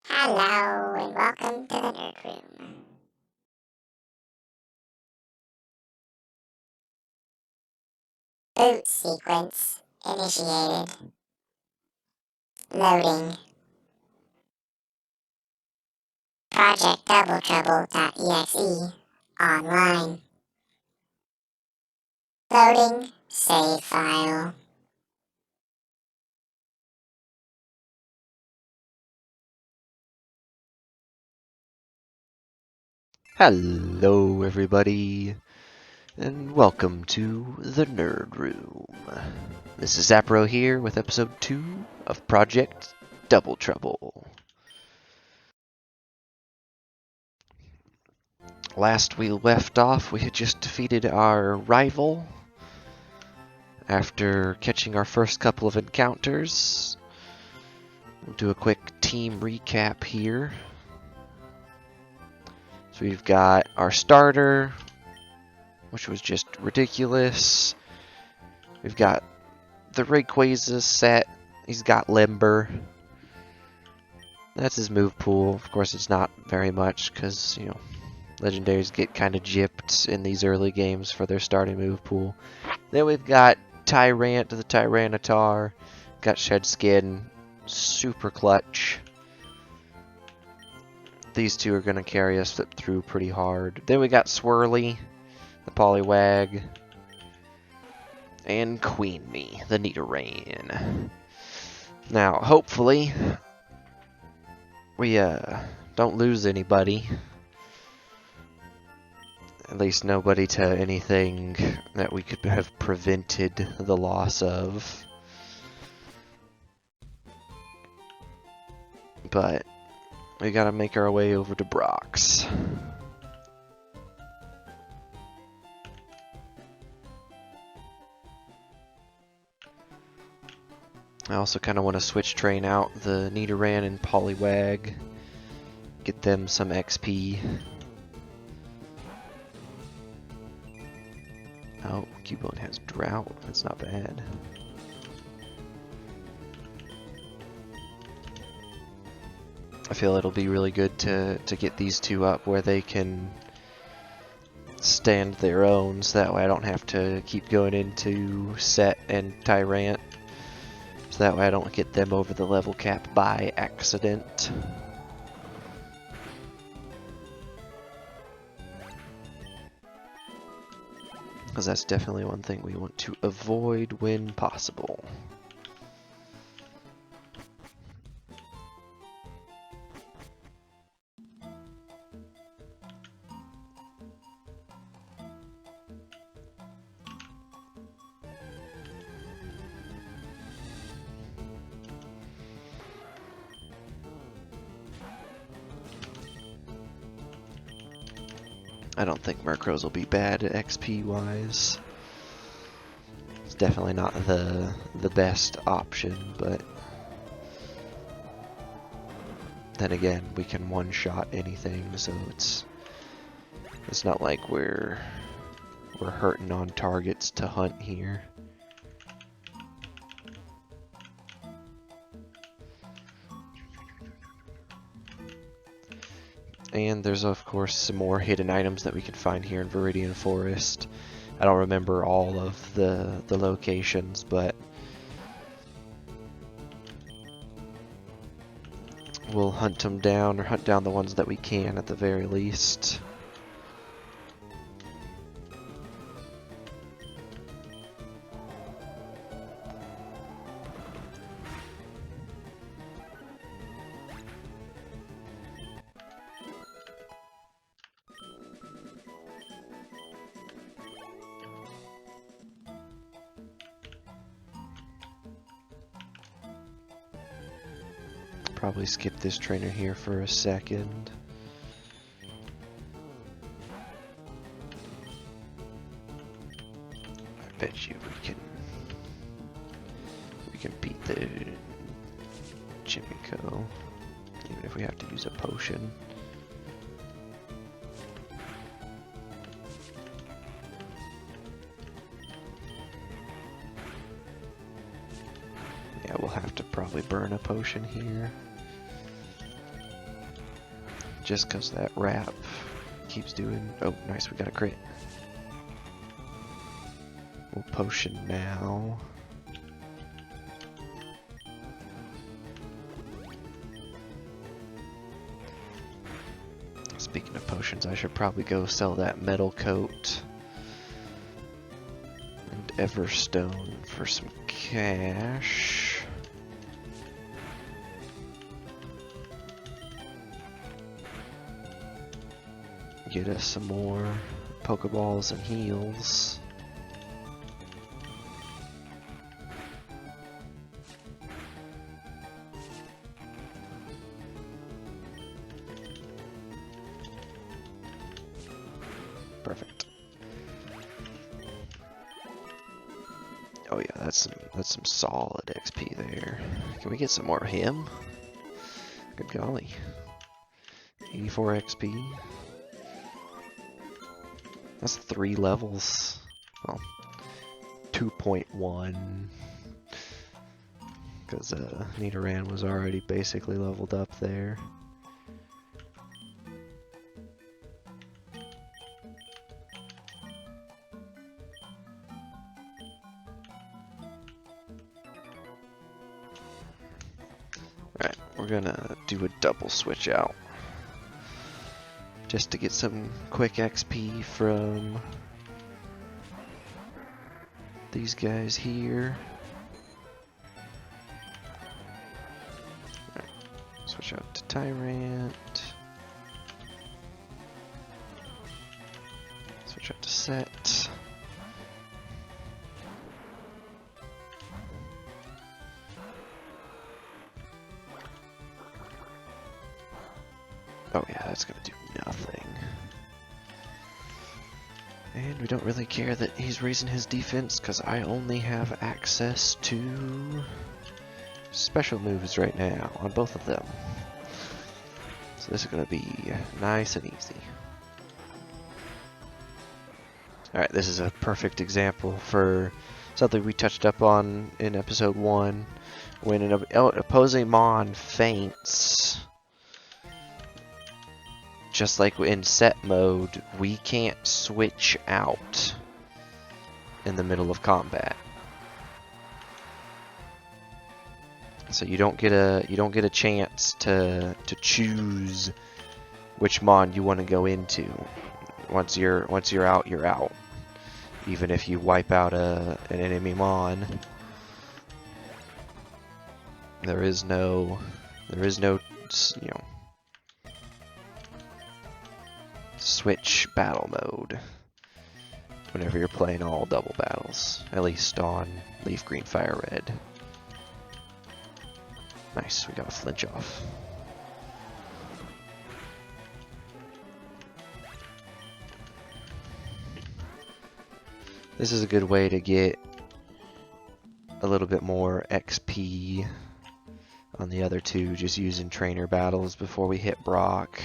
Hello and welcome to the Nerd Room. Boot sequence initiated. Loading. Project DoubleTrouble.exe online. Loading save file. Hello, everybody, and welcome to the Nerd Room. This is Zapero here with episode 2 of Project Double Trouble. Last we left off, we had just defeated our rival after catching our first couple of encounters. We'll do a quick team recap here. So we've got our starter, which was just ridiculous. We've got the Rayquaza set. He's got Limber. That's his move pool. Of course, it's not very much because, legendaries get kind of gypped in these early games for their starting move pool. Then we've got Tyrant, the Tyranitar. Got Shed Skin. Super clutch. These two are going to carry us through pretty hard. Then we got Swirly, the Poliwag. And Queen Me, the Nidoran. Now, hopefully, we don't lose anybody. At least nobody to anything that we could have prevented the loss of. But we gotta make our way over to Brock's. I also kind of want to switch train out the Nidoran and Poliwag. Get them some XP. Oh, Cubone has Drought. That's not bad. I feel it'll be really good to get these two up where they can stand their own, so that way I don't have to keep going into Set and Tyrant. So that way I don't get them over the level cap by accident. Because that's definitely one thing we want to avoid when possible. I don't think Murkrows will be bad XP wise. It's definitely not the best option, but then again, we can one-shot anything, so it's not like we're hurting on targets to hunt here. And there's of course some more hidden items that we can find here in Viridian Forest. I don't remember all of the locations, but we'll hunt them down, or hunt down the ones that we can at the very least. Probably skip this trainer here for a second. I bet you we can beat the Chimico, even if we have to use a potion. Yeah, we'll have to probably burn a potion here. just because that wrap keeps doing... Oh, nice, we got a crit. We'll potion now. Speaking of potions, I should probably go sell that metal coat and Everstone for some cash. Get us some more Pokeballs and heals. Perfect. Oh yeah, that's some solid XP there. Can we get some more of him? Good golly. 84 XP. That's 3 levels. Well, 2.1. Because Nidoran was already basically leveled up there. Alright, we're gonna do a double switch out. Just to get some quick XP from these guys here. Alright, switch out to Tyrant. Switch out to Set. Oh yeah, that's gonna do nothing. And we don't really care that he's raising his defense, because I only have access to special moves right now on both of them. So this is gonna be nice and easy. Alright, this is a perfect example for something we touched up on in episode 1. When an opposing Mon faints, just like in set mode, we can't switch out in the middle of combat. So you don't get a chance to choose which Mon you want to go into. Once you're out, you're out. Even if you wipe out an enemy Mon, there is no switch battle mode whenever you're playing all double battles, at least on Leaf Green Fire Red. Nice, we got a flinch off. This is a good way to get a little bit more XP on the other two, just using trainer battles before we hit Brock.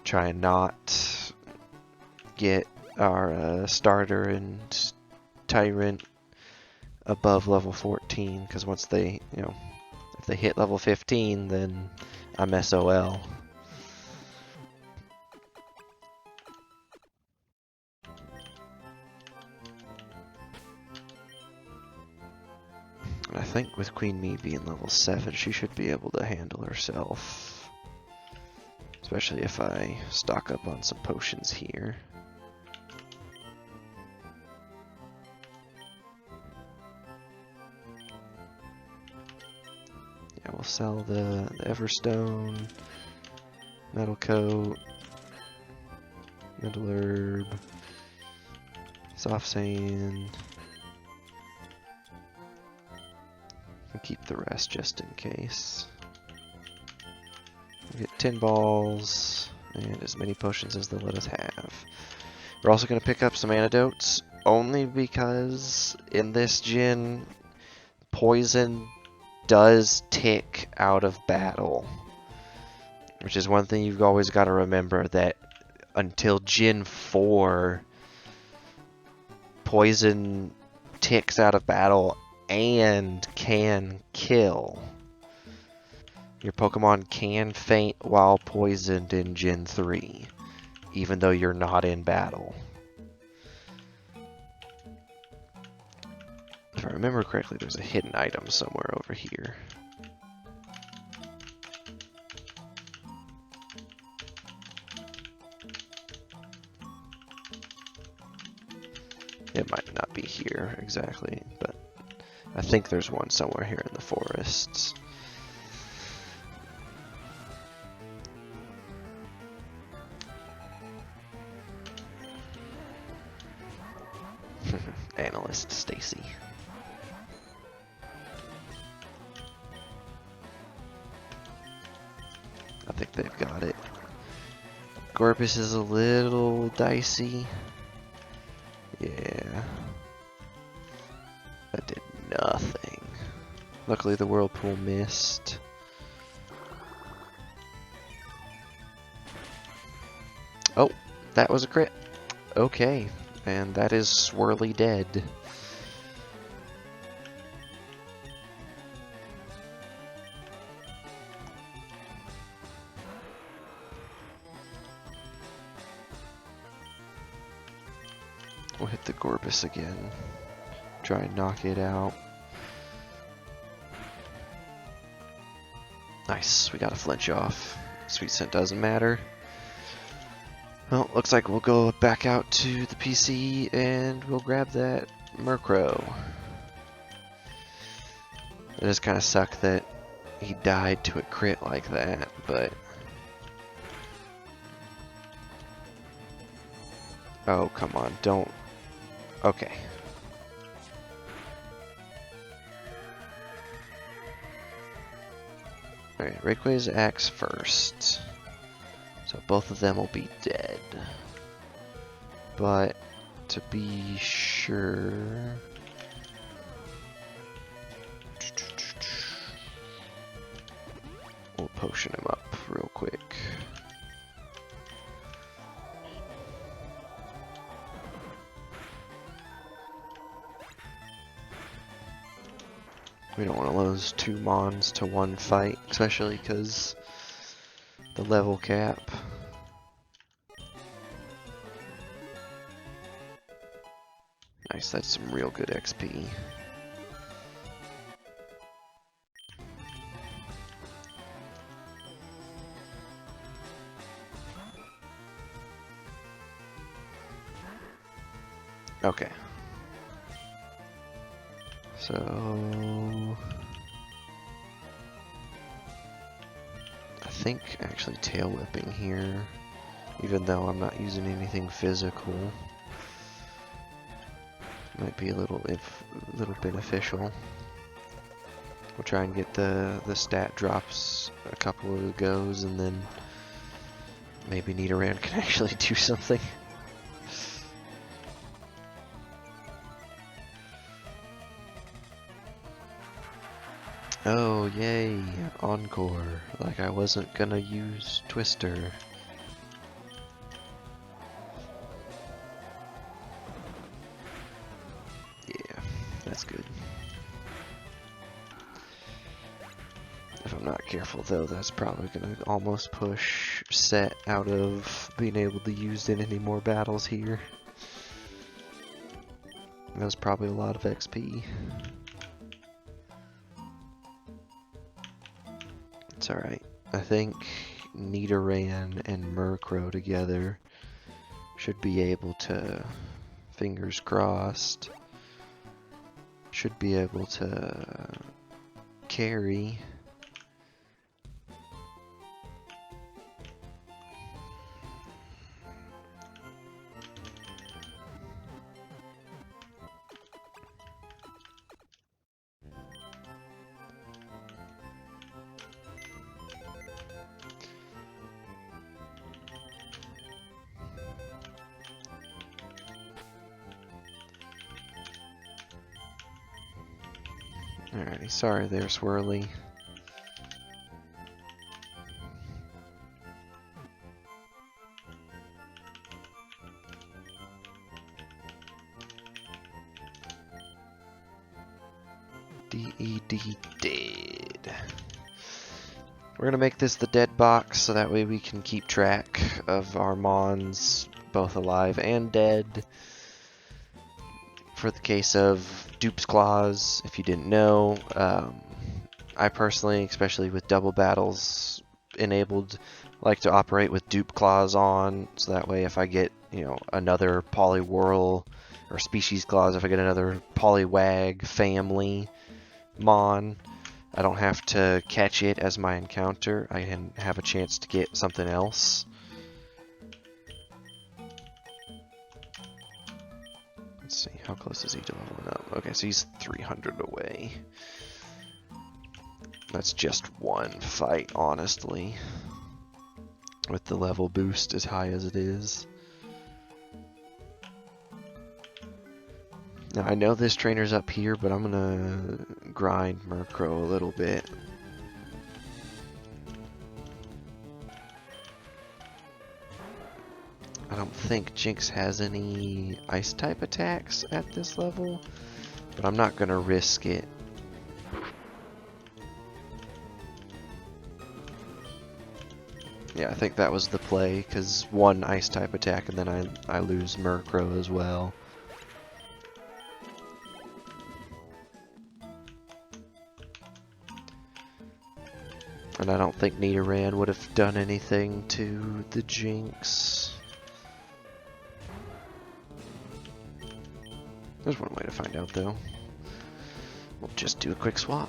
Try and not get our starter and Tyrant above level 14, because once they, if they hit level 15, then I'm SOL. And I think with Queen Mii being level 7, she should be able to handle herself. Especially if I stock up on some potions here. Yeah, we'll sell the Everstone, Metal Coat, Metal Herb, Soft Sand. We'll keep the rest just in case. We'll get 10 balls and as many potions as they'll let us have. We're also going to pick up some antidotes, only because in this gen, poison does tick out of battle. Which is one thing you've always got to remember, that until Gen 4, poison ticks out of battle and can kill. Your Pokemon can faint while poisoned in Gen 3, even though you're not in battle. If I remember correctly, there's a hidden item somewhere over here. It might not be here exactly, but I think there's one somewhere here in the forests. Analyst Stacy. I think they've got it. Gorbis is a little dicey. Yeah. That did nothing. Luckily the Whirlpool missed. Oh, that was a crit. Okay, and that is Swirly dead. We'll hit the Gorbis again. Try and knock it out. Nice, we got a flinch off. Sweet Scent doesn't matter. Well, looks like we'll go back out to the PC and we'll grab that Murkrow. It does kind of suck that he died to a crit like that, but... Oh, come on, don't... Okay. Alright, Rayquaza acts first. So both of them will be dead. But to be sure... We'll potion him up real quick. We don't want to lose 2 Mons to 1 fight, especially because the level cap. Nice, that's some real good XP. Okay. So... I think actually tail whipping here, even though I'm not using anything physical, might be a little beneficial. We'll try and get the stat drops a couple of goes, and then maybe Nidoran can actually do something. Oh, yay, Encore. Like I wasn't gonna use Twister. Yeah, that's good. If I'm not careful though, that's probably gonna almost push Set out of being able to use in any more battles here. That was probably a lot of XP. It's alright. I think Nidoran and Murkrow together should be able to, fingers crossed, should be able to carry. Alrighty, sorry there, Swirly. DED dead. We're gonna make this the dead box so that way we can keep track of our mons, both alive and dead. For the case of Dupe's Claws, if you didn't know, I personally, especially with double battles enabled, like to operate with Dupe Claws on, so that way if I get, another Poliwhirl or Species Claws, if I get another Poliwag family mon, I don't have to catch it as my encounter. I can have a chance to get something else. Let's see, how close is he to leveling up? Okay, so he's 300 away. That's just one fight, honestly, with the level boost as high as it is. Now, I know this trainer's up here, but I'm gonna grind Murkrow a little bit. I don't think Jinx has any Ice-type attacks at this level, but I'm not gonna risk it. Yeah, I think that was the play, because one Ice-type attack and then I lose Murkrow as well. And I don't think Nidoran would have done anything to the Jinx. There's one way to find out, though. We'll just do a quick swap.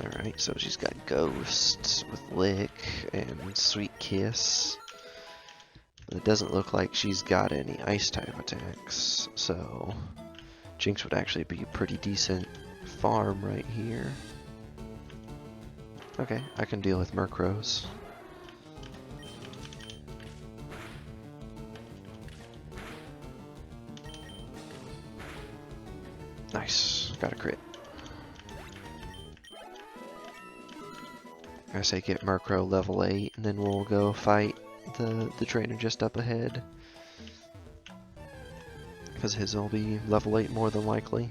Alright, so she's got Ghost with Lick and Sweet Kiss. But it doesn't look like she's got any Ice-type attacks, so Jinx would actually be a pretty decent farm right here. Okay, I can deal with Murkrows. Nice, got a crit. I say get Murkrow level 8, and then we'll go fight the trainer just up ahead. Because his will be level 8 more than likely.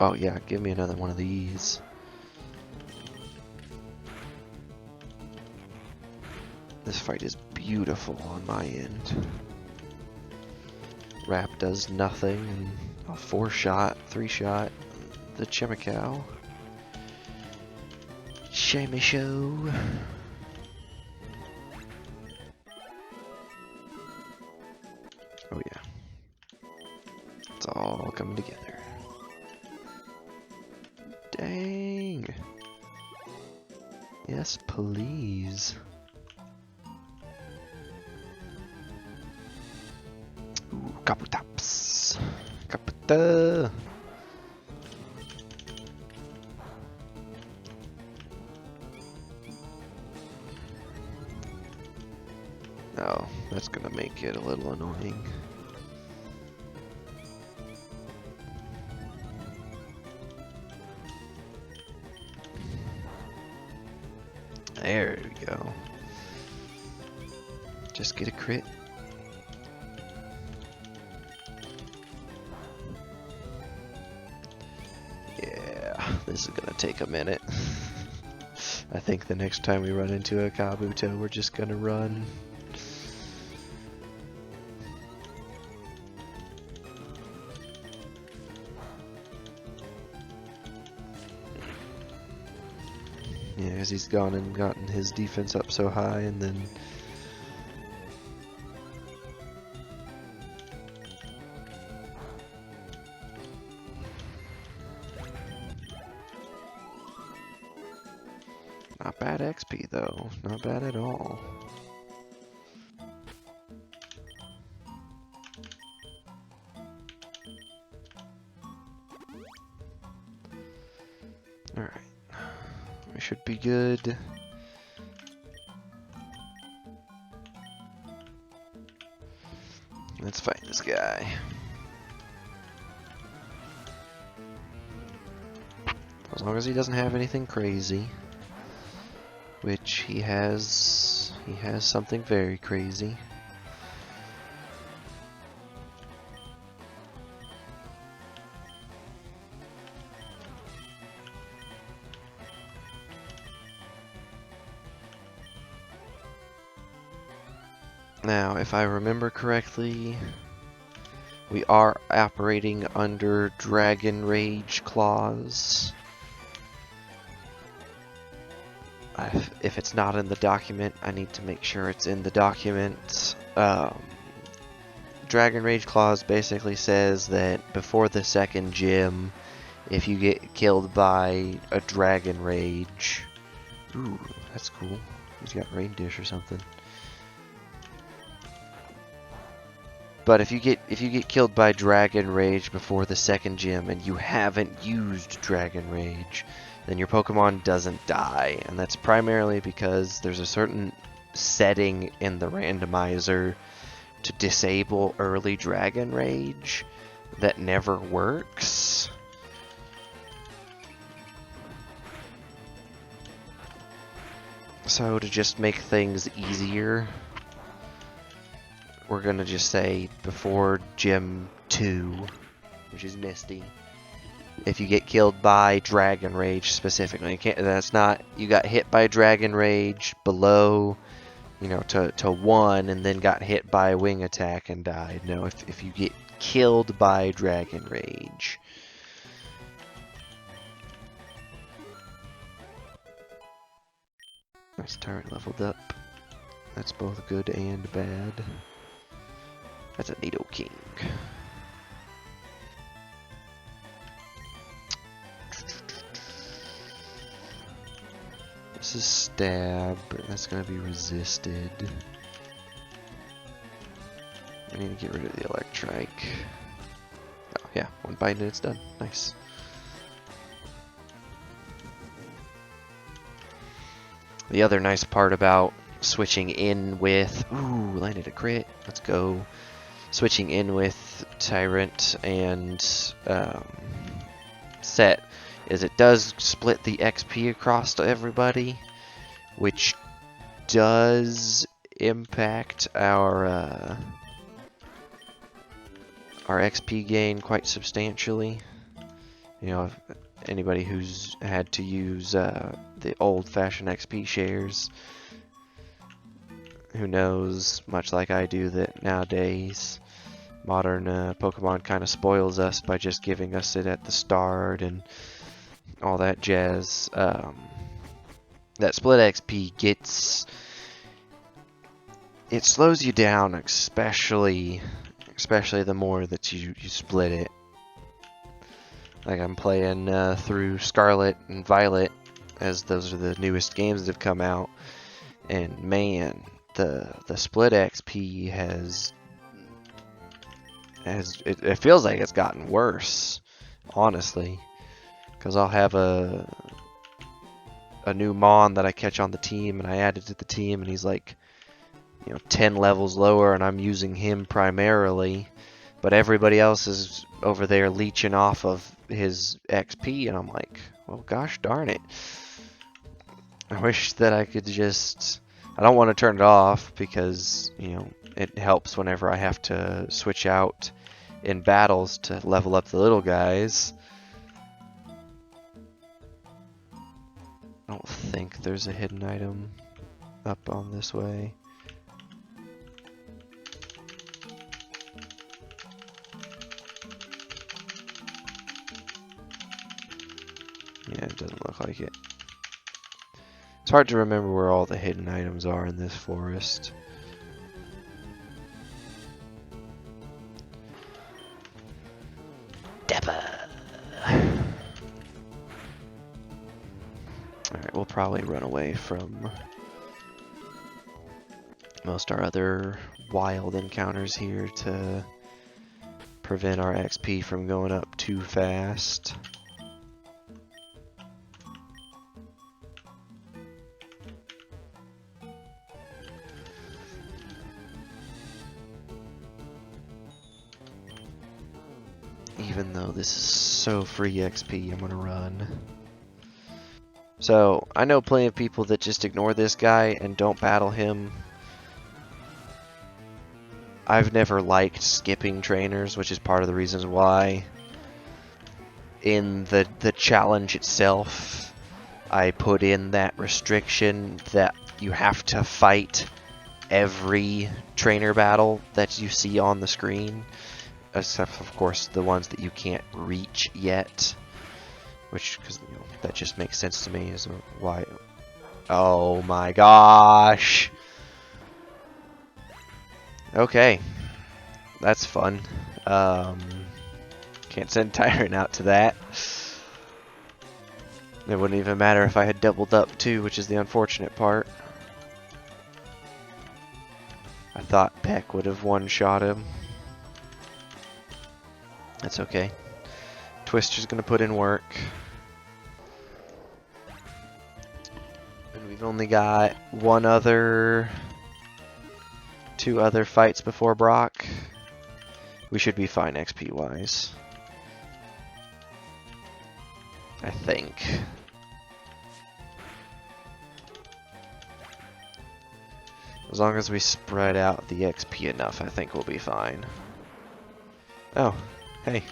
Oh yeah, give me another one of these. This fight is beautiful on my end. Wrap does nothing, and a 4-shot, 3-shot, the Chimicow. Show. Oh yeah. It's all coming together. Dang. Yes, please. Ooh, Kabutops. Kabuto. Oh, that's gonna make it a little annoying. There we go. Just get a crit. Yeah, this is gonna take a minute. I think the next time we run into a Kabuto, we're just gonna run. Yeah, because he's gone and gotten his defense up so high, and then not bad XP though, not bad at all. Alright, we should be good. Let's fight this guy. As long as he doesn't have anything crazy. Which he has something very crazy. Now, if I remember correctly, we are operating under Dragon Rage clause. If it's not in the document, I need to make sure it's in the document. Dragon Rage clause basically says that before the second gym, if you get killed by a Dragon Rage... Ooh, that's cool. He's got Rain Dish or something. But if you get killed by Dragon Rage before the second gym and you haven't used Dragon Rage, then your Pokemon doesn't die. And that's primarily because there's a certain setting in the randomizer to disable early Dragon Rage that never works. So to just make things easier, we're gonna just say before Gym 2, which is Misty, if you get killed by Dragon Rage specifically, that's not you got hit by Dragon Rage below, you know, to 1 and then got hit by a wing attack and died. No, if you get killed by Dragon Rage. Nice, turret leveled up. That's both good and bad. That's a Nidoking. This is stab, but that's gonna be resisted. I need to get rid of the Electrike. Oh yeah, one bite and it's done. Nice. The other nice part about switching in with... Ooh, landed a crit. Let's go. Switching in with Tyrant and Set is it does split the XP across to everybody, which does impact our XP gain quite substantially. You know, if anybody who's had to use the old-fashioned XP shares, who knows, much like I do, that nowadays modern Pokemon kind of spoils us by just giving us it at the start and all that jazz. That split XP it slows you down, especially the more that you split it. Like I'm playing through Scarlet and Violet, as those are the newest games that have come out, and man, the split XP it feels like it's gotten worse, honestly, because I'll have a new Mon that I catch on the team and I add it to the team and he's like, you know, 10 levels lower and I'm using him primarily, but everybody else is over there leeching off of his XP, and I'm like, well, gosh darn it. I wish that I could just... I don't want to turn it off because, you know, it helps whenever I have to switch out in battles to level up the little guys. I don't think there's a hidden item up on this way. Yeah, it doesn't look like it. It's hard to remember where all the hidden items are in this forest. Alright, we'll probably run away from most our other wild encounters here to prevent our XP from going up too fast. Even though this is so free XP, I'm gonna run. So, I know plenty of people that just ignore this guy and don't battle him. I've never liked skipping trainers, which is part of the reasons why in the challenge itself I put in that restriction that you have to fight every trainer battle that you see on the screen, except of course the ones that you can't reach yet, which, because that just makes sense to me. Is why. Oh my gosh. Okay, that's fun. Can't send Tyrant out to that. It wouldn't even matter if I had doubled up too, which is the unfortunate part. I thought Peck would have one-shot him. That's okay. Twister's gonna put in work. And we've only got two other fights before Brock. We should be fine XP-wise. I think. As long as we spread out the XP enough, I think we'll be fine. Oh, hey.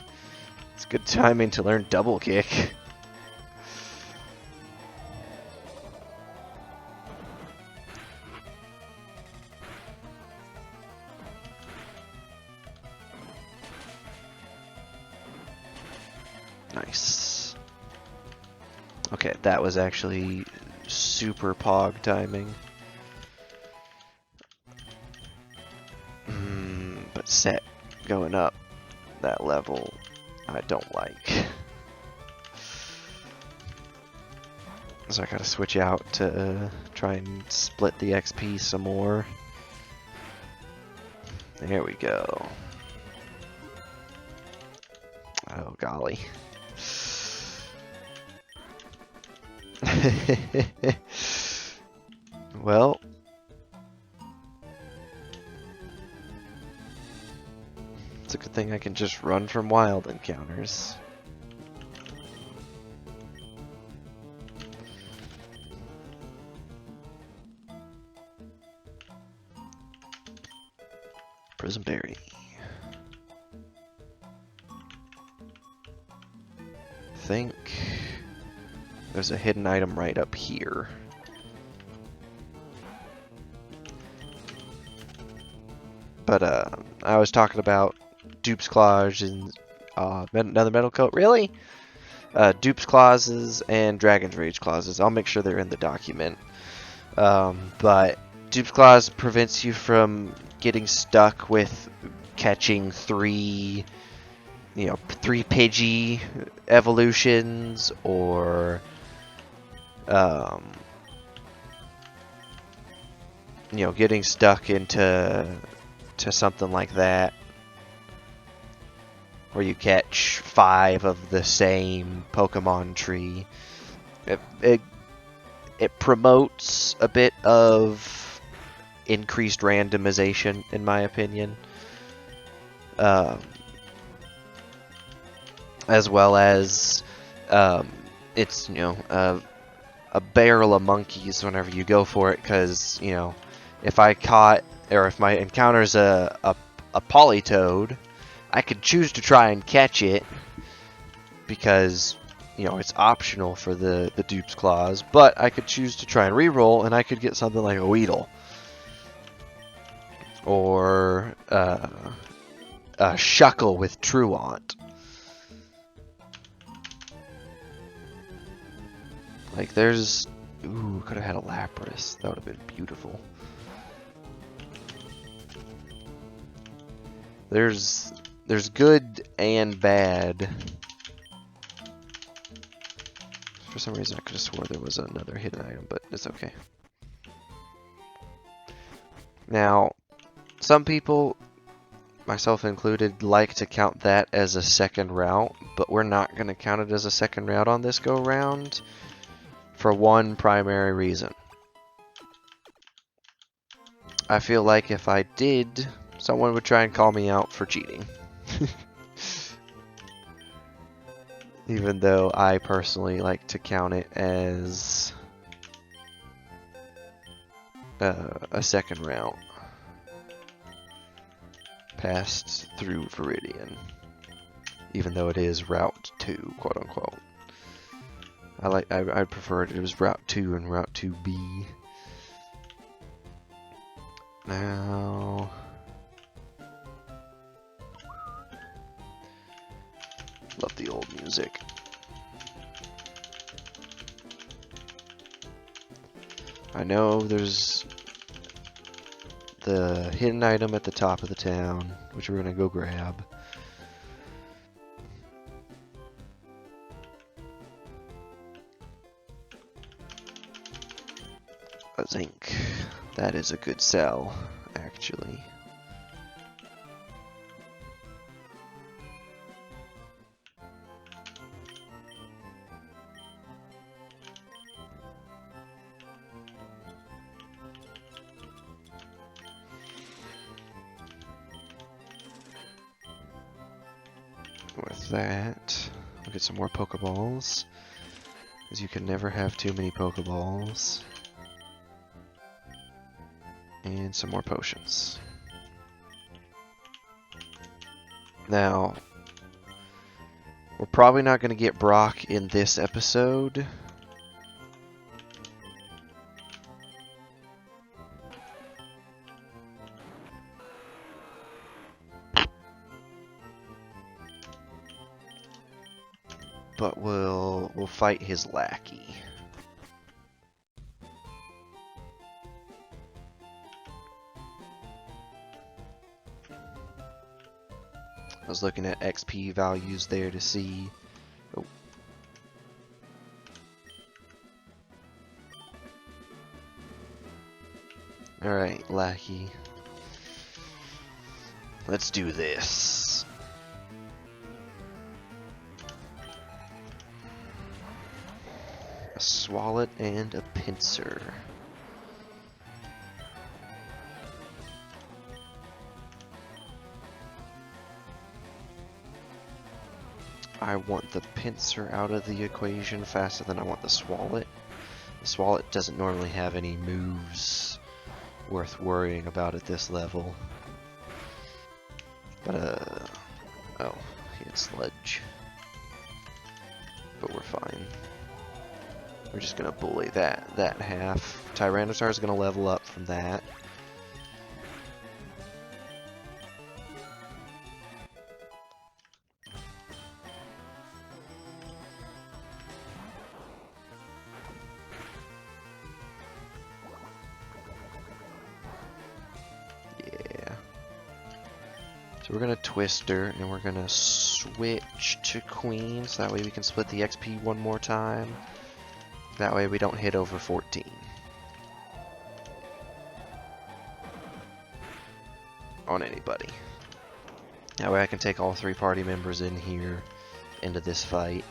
It's good timing to learn double kick. Nice. Okay, that was actually super pog timing. But set going up that level, I don't like. So I gotta switch out to try and split the XP some more. There we go. Oh golly. Well, it's a good thing I can just run from wild encounters. Prison berry. I think there's a hidden item right up here. But I was talking about Dupe's Claws and another metal coat. Really? Dupe's Clauses and Dragon's Rage Clauses. I'll make sure they're in the document. But Dupe's Claws prevents you from getting stuck with catching three Pidgey evolutions, or getting stuck into something like that, where you catch 5 of the same Pokemon tree. It promotes a bit of increased randomization, in my opinion. As well as it's a barrel of monkeys whenever you go for it, because if I caught, or if my encounter's a Politoed, I could choose to try and catch it because it's optional for the Dupe's Claws, but I could choose to try and reroll and I could get something like a Weedle or a Shuckle with Truant. Like there's, ooh, could have had a Lapras. That would have been beautiful. There's good and bad. For some reason I could have swore there was another hidden item, but it's okay. Now, some people, myself included, like to count that as a second route, but we're not going to count it as a second route on this go round for one primary reason. I feel like if I did, someone would try and call me out for cheating. Even though I personally like to count it as a second route passed through Viridian, even though it is Route 2, quote unquote. I prefer it was Route 2 and Route 2B. Now, love the old music. I know there's the hidden item at the top of the town, which we're gonna go grab. I think that is a good sell, actually. With that, we'll get some more Pokeballs, because you can never have too many Pokeballs. And some more potions. Now, we're probably not going to get Brock in this episode. But we'll fight his lackey. I was looking at XP values there to see. Oh. Alright, lackey. Let's do this. A Swallet and a Pincer. I want the Pincer out of the equation faster than I want the Swallet. The Swallet doesn't normally have any moves worth worrying about at this level. But, oh, he had Sludge. But we're fine. We're just gonna bully that half. Tyranitar's gonna level up from that. Yeah. So we're gonna Twister, and we're gonna switch to Queen, so that way we can split the XP one more time. That way we don't hit over 14. On anybody. That way I can take all 3 party members in here into this fight.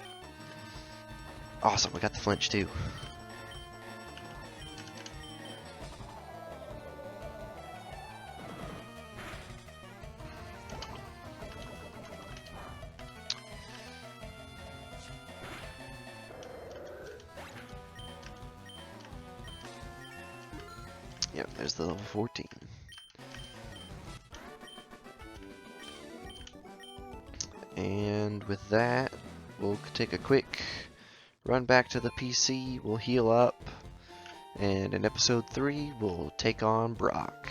Awesome, we got the flinch too. Yep, there's the level 14. And with that, we'll take a quick run back to the PC, we'll heal up, and in episode 3, we'll take on Brock.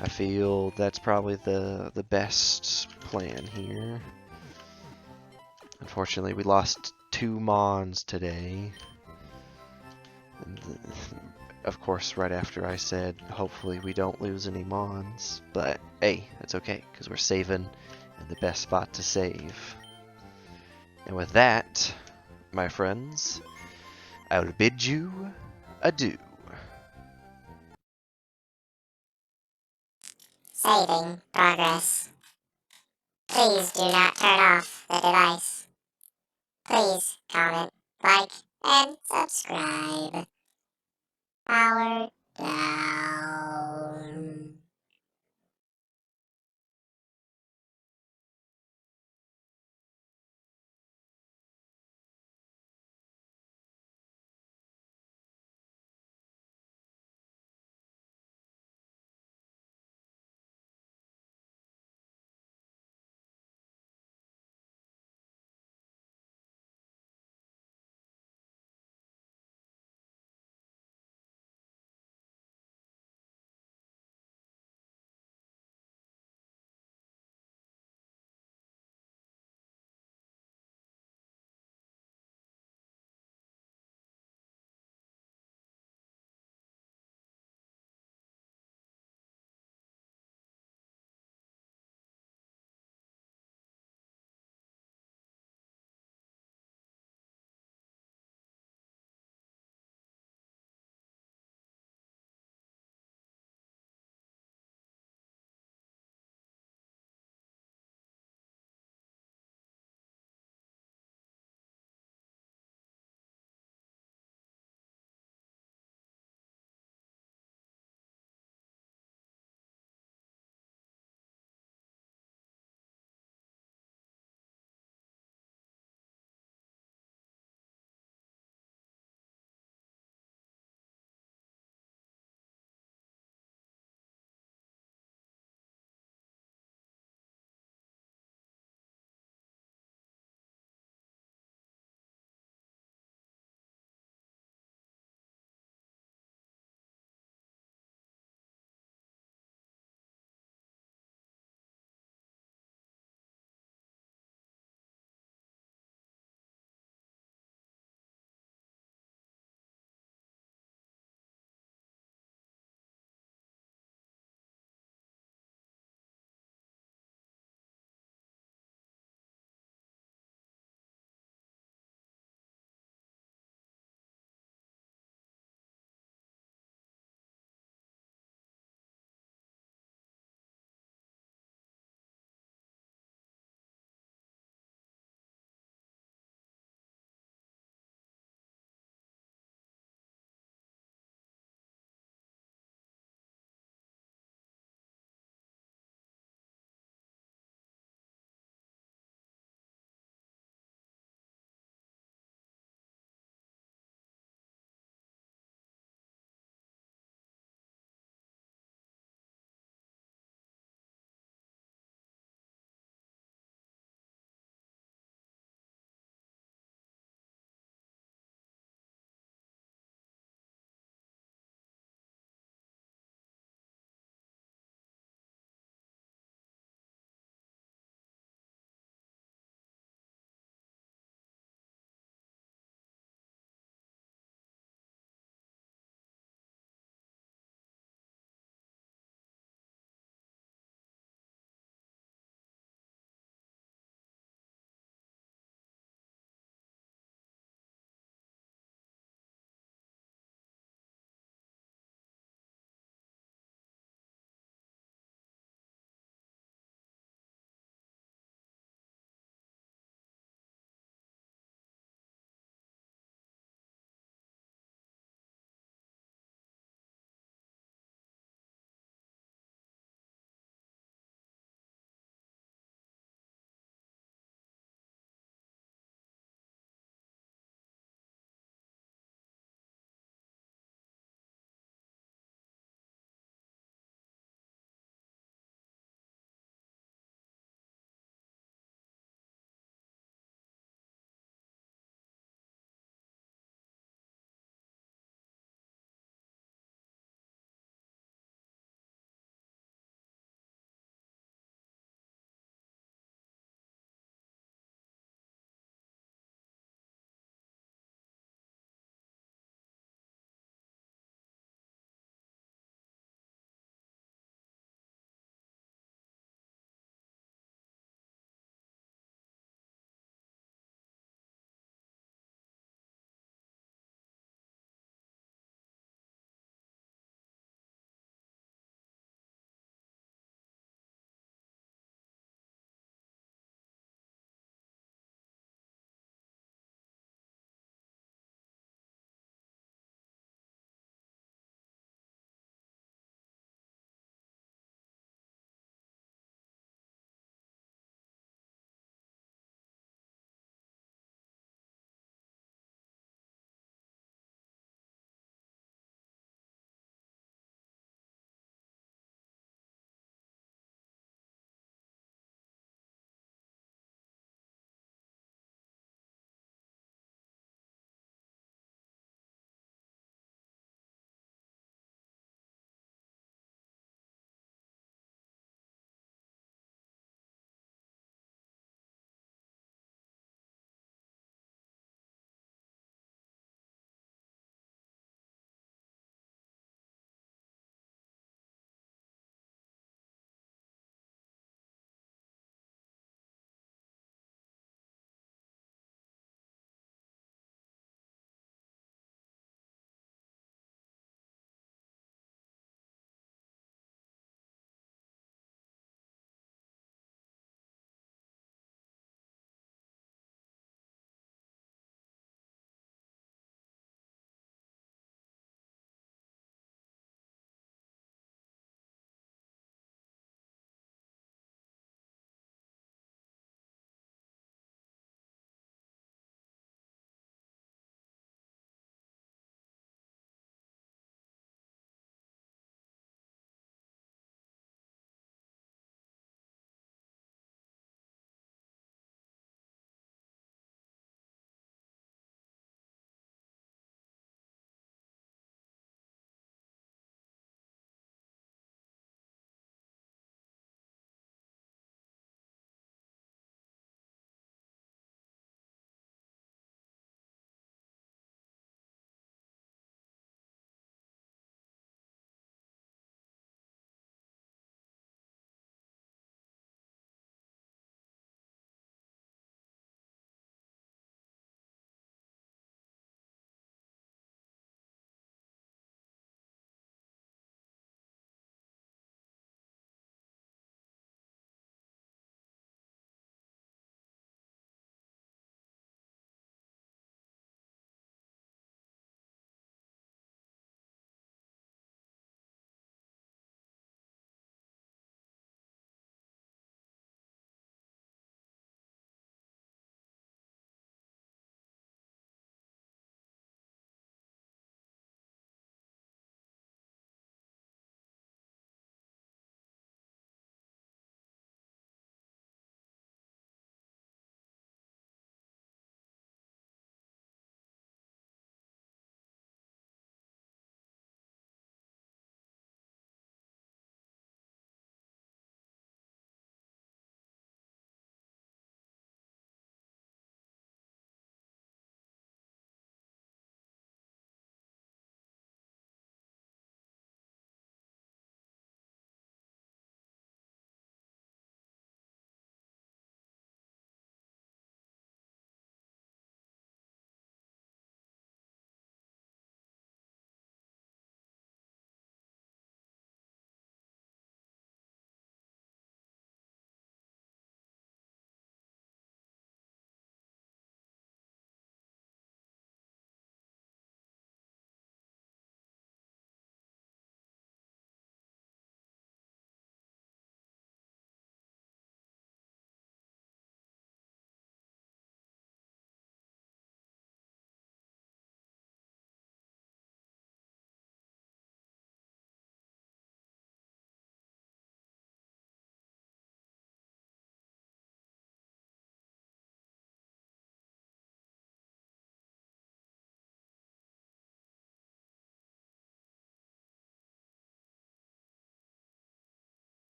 I feel that's probably the best plan here. Unfortunately, we lost 2 Mons today. And of course, right after I said, hopefully we don't lose any Mons. But hey, that's okay, because we're saving in the best spot to save. And with that, my friends, I will bid you adieu. Saving progress. Please do not turn off the device. Please comment, like, and subscribe. Power down.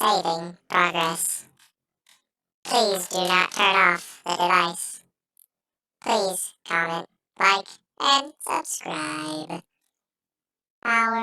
Saving progress. Please do not turn off the device. Please comment, like, and subscribe. Our